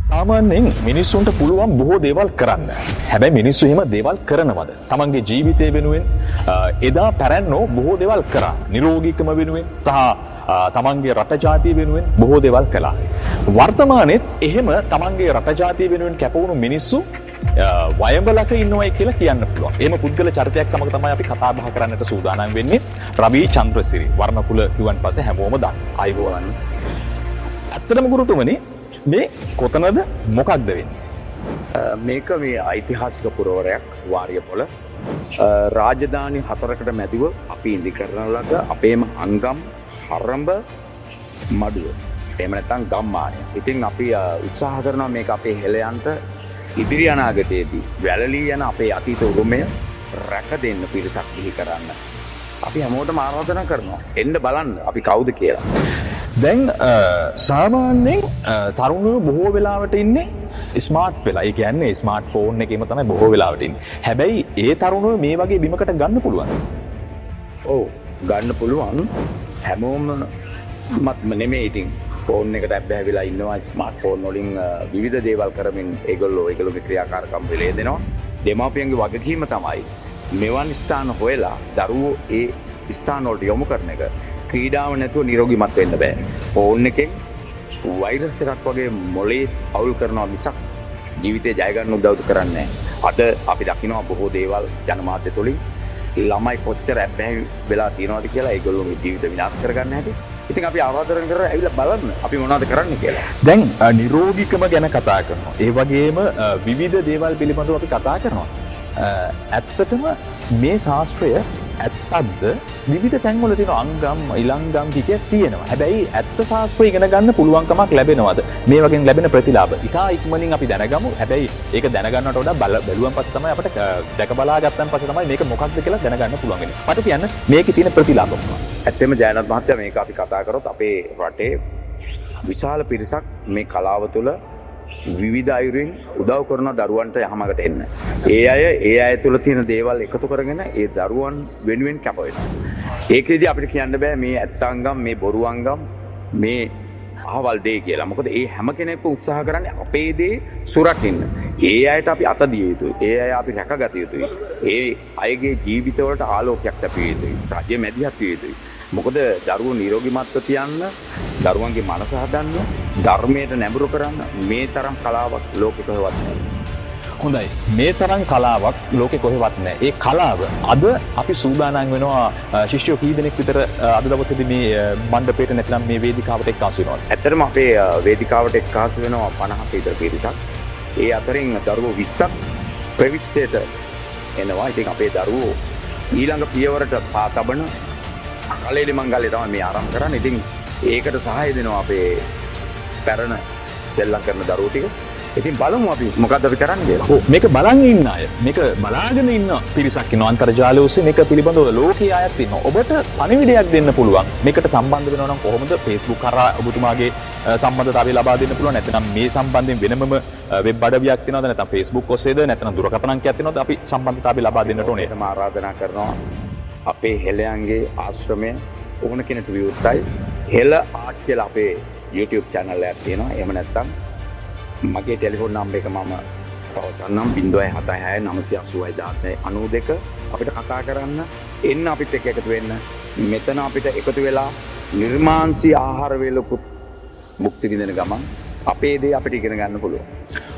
සාමාන්‍යයෙන් මිනිස්සුන්ට පුළුවන් බොහෝ දේවල් කරන්න. හැබැයි මිනිස්සු එහෙම දේවල් කරනවද? තමන්ගේ ජීවිතය වෙනුවෙන් එදා පැරැන්නෝ බොහෝ දේවල් කරා. නිරෝගීකම වෙනුවෙන් සහ තමන්ගේ රට ජාතිය වෙනුවෙන් බොහෝ දේවල් කළා. වර්තමානයේත් එහෙම තමන්ගේ රට ජාතිය වෙනුවෙන් කැපවුණු මිනිස්සු වයඹලක ඉන්නවයි කියලා කියන්න පුළුවන්. එහෙම පුද්ගල චරිතයක් සමග තමයි අපි කතා බහ කරන්නට සූදානම් වෙන්නේ. රවි චන්ද්‍රසිරි වර්ණකුල කිව්වන් පස්සේ හැමෝම දන්න. ආයුබෝවන්. ඇත්තටම ගුරුතුමනි මේ කොතනද මොකක්ද වෙන්නේ? මේක මේ ඓතිහාසික පුරවරයක් වාරියපොළ රාජධානි 4කට මැදිව අපි ඉදි කරන ලද අපේම අංගම් හරඹ මඩුව. එහෙම නැත්නම් ගම්මානය. ඉතින් අපි උත්සාහ කරනවා මේක අපේ හෙළයන්ට ඉදිරි අනාගතයේදී වැළලී යන අපේ අතීත උරුමය රැක දෙන්න පිරිසක් ඉහි කරන්න. අපි හැමෝටම ආරාධනා කරනවා. එන්න බලන්න අපි කවුද කියලා. දැන් සාමාන්‍යයෙන් තරුණයෝ බොහෝ වෙලාවට ඉන්නේ ස්මාර්ට් වෙලා. ඒ කියන්නේ ස්මාර්ට් ෆෝන් එකේම තමයි බොහෝ වෙලාවට ඉන්නේ. හැබැයි ඒ තරුණයෝ මේ වගේ බිමකට ගන්න පුළුවන්. ඔව් ගන්න පුළුවන්. හැමෝම මත්ම නෙමෙයි ඉතින් ෆෝන් එකට ඇබ්බැහි වෙලා ඉන්නවා ස්මාර්ට් ෆෝන් වලින් විවිධ දේවල් කරමින් ඒගොල්ලෝගේ ක්‍රියාකාරකම් පිළිදෙනවා. දෙමාපියන්ගේ වගකීම තමයි මෙවන් ස්ථාන හොයලා දරුවෝ ඒ ස්ථාන වලට යොමු කරන එක. ක්‍රීඩාව නැතුව නිරෝගීමත් වෙන්න බෑ. ෆෝන් එකෙන් වෛරස් එකක් වගේ මොලේ අවුල් කරනවා මිසක් ජීවිතේ ජය ගන්න උදව් කරන්නේ නැහැ. අද අපි දකිනවා බොහෝ දේවල් ජනමාධ්‍ය තුලින් ළමයි කොච්චර ඇබ්බැහි වෙලා තියෙනවද කියලා ඒගොල්ලෝගේ ජීවිත විනාශ කරගන්න හැටි. ඉතින් අපි ආරාධනා කරලා ඇවිල්ලා බලන්න අපි මොනවද කරන්න කියලා. දැන් නිරෝගීකම ගැන කතා කරනවා. ඒ වගේම විවිධ දේවල් පිළිබඳව අපි කතා කරනවා. ඇත්තටම මේ ශාස්ත්‍රය ඇත්තක්ද? විවිධ තැන්වල තියෙන අංගම් ඉලංගම් කියක් තියෙනවා. හැබැයි ඇත්ත ශාස්ත්‍රය ඉගෙන ගන්න පුළුවන්කමක් ලැබෙනවද? මේ වගේ ලැබෙන ප්‍රතිලාභ. ඉතා ඉක්මනින් අපි දැනගමු. හැබැයි ඒක දැනගන්නට වඩා බැලුවන් පස්සේ තමයි අපිට දැක බලා ගත්තන් පස්සේ තමයි මේක මොකක්ද කියලා දැනගන්න පුළුවන් වෙන්නේ. මට කියන්න මේකේ තියෙන ප්‍රතිලාභ මොනවද? ඇත්තම ජයනත් මහත්තයා මේක අපි කතා කරොත් අපේ රටේ විශාල පිරිසක් මේ කලාව තුළ විවිධ අයුරින් උදව් කරන දරුවන්ට යහමඟට එන්න. ඒ අය තුළ තියෙන දේවල් එකතු කරගෙන ඒ දරුවන් වෙනුවෙන් කැප වෙනවා. ඒකෙදි අපිට කියන්න බෑ මේ ඇත්තංගම් මේ බොරු අංගම් මේ අහවල් දේ කියලා. මොකද ඒ හැම කෙනෙක්ම උත්සාහ කරන්නේ අපේ දේ සුරකින්න. ඒ අයට අපි අත දිය යුතුයි. ඒ අය අපි රැකගත යුතුයි. ඒ අයගේ ජීවිතවලට ආලෝකයක් සැපිය යුතුයි. රාජ්‍ය මැදිහත් විය යුතුයි. මොකද දරුවෝ නිරෝගීමත්ව තියන්න, දරුවන්ගේ මනස හදන්න, ධර්මයට නැඹුරු කරන්න මේ තරම් කලාවක් ලෝකෙ කොහෙවත් නැහැ. හොඳයි. මේ තරම් කලාවක් ලෝකෙ කොහෙවත් නැහැ. ඒ කලාව අද අපි සූදානම් වෙනවා ශිෂ්‍යෝ කී දෙනෙක් විතර අද දවසේදී මේ මණ්ඩපයට නැත්නම් මේ වේදිකාවට එක්කාසු වෙනවා. ඇත්තටම අපේ වේදිකාවට එක්කාසු වෙනවා 50ක විතර පිරිසක්. ඒ අතරින් දරුවෝ 20ක් ප්‍රවිෂ්ඨයට එනවා. ඉතින් අපේ දරුවෝ ඊළඟ පියවරට පා තබන කලෙලි මංගල්‍ය තමයි මේ ආරම්භ කරන්නේ. ඉතින් ඒකට සහාය දෙනවා අපේ පැරණ සෙල්ලම් කරන දරුවෝ ටික. ඉතින් බලමු අපි මොකද්ද අපි කරන්න කියලා. ඔව් මේක බලන් ඉන්න අය, මේක බලාගෙන ඉන්න පිරිසක් ඉන්නවා අන්තර්ජාලය ඔස්සේ මේක පිළිබඳව ලෝකයේ අයත් ඉන්නවා. ඔබට පණිවිඩයක් දෙන්න පුළුවන්. මේකට සම්බන්ධ වෙනවා නම් කොහොමද? Facebook කරා ඔබතුමාගේ සම්බන්ධතාවය ලබා දෙන්න පුළුවන්. නැත්නම් මේ සම්බන්ධයෙන් වෙනමම වෙබ් අඩවියක් තියෙනවද? නැත්නම් Facebook ඔස්සේද? නැත්නම් දුරකථන අංකයක් තියෙනවද? අපි සම්බන්ධතාවය ලබා දෙන්නට ඕනේ. මම ආරාධනා කරනවා අපේ හෙළයන්ගේ ආශ්‍රමය ඕන කෙනෙකුට විවෘතයි. හෙළ ආර්ට් කියලා අපේ YouTube channel එකක් තියෙනවා. එහෙම නැත්නම් මගේ ටෙලිෆෝන් නම්බර් එක මම පවසන්නම් 076 අපිට කතා කරන්න එන්න අපිත් එක්ක එකතු වෙන්න. මෙතන අපිට එකතු වෙලා නිර්මාංශී ආහාර වේලකුත් මුක්ති විඳින ගමන් අපේ දේ අපිට ඉගෙන ගන්න පුළුවන්.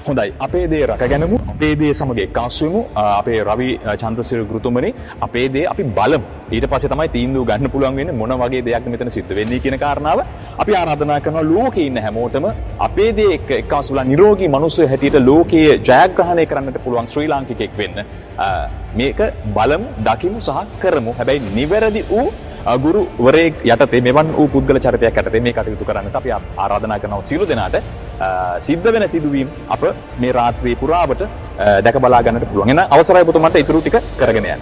හොඳයි. අපේ දේ රැකගැනමු. අපේ දේ සමග එක්කාසු වෙමු. අපේ රවි චන්ද්‍රසිරි ගුරුතුමනි අපේ දේ අපි බලමු. ඊට පස්සේ තමයි තීන්දුව ගන්න පුළුවන් වෙන්නේ මොන වගේ දෙයක්ද මෙතන සිද්ධ වෙන්නේ කියන කාරණාව. අපි ආරාධනා කරනවා ලෝකේ ඉන්න හැමෝටම අපේ දේ එක්ක එක්කාසු වෙලා නිරෝගී මිනිස්සු හැටියට ලෝකයේ ජයග්‍රහණය කරන්නට පුළුවන් ශ්‍රී ලාංකිකයෙක් වෙන්න. මේක බලමු, දකිමු සහ කරමු. හැබැයි නිවැරදි වූ ගුරුවරයෙක් යටතේ මෙවන් වූ පුද්ගල චරිතයක් යටතේ මේ කටයුතු කරන්නට අපි ආරාධනා කරනවා සියලු දෙනාට. සිද්ධ වෙන සිදුවීම් අප මේ රාත්‍රියේ පුරාවට දැක බලා ගන්නට පුළුවන්. එන අවසරයි පුතුමන්ට ඊටු ටික කරගෙන යන්න.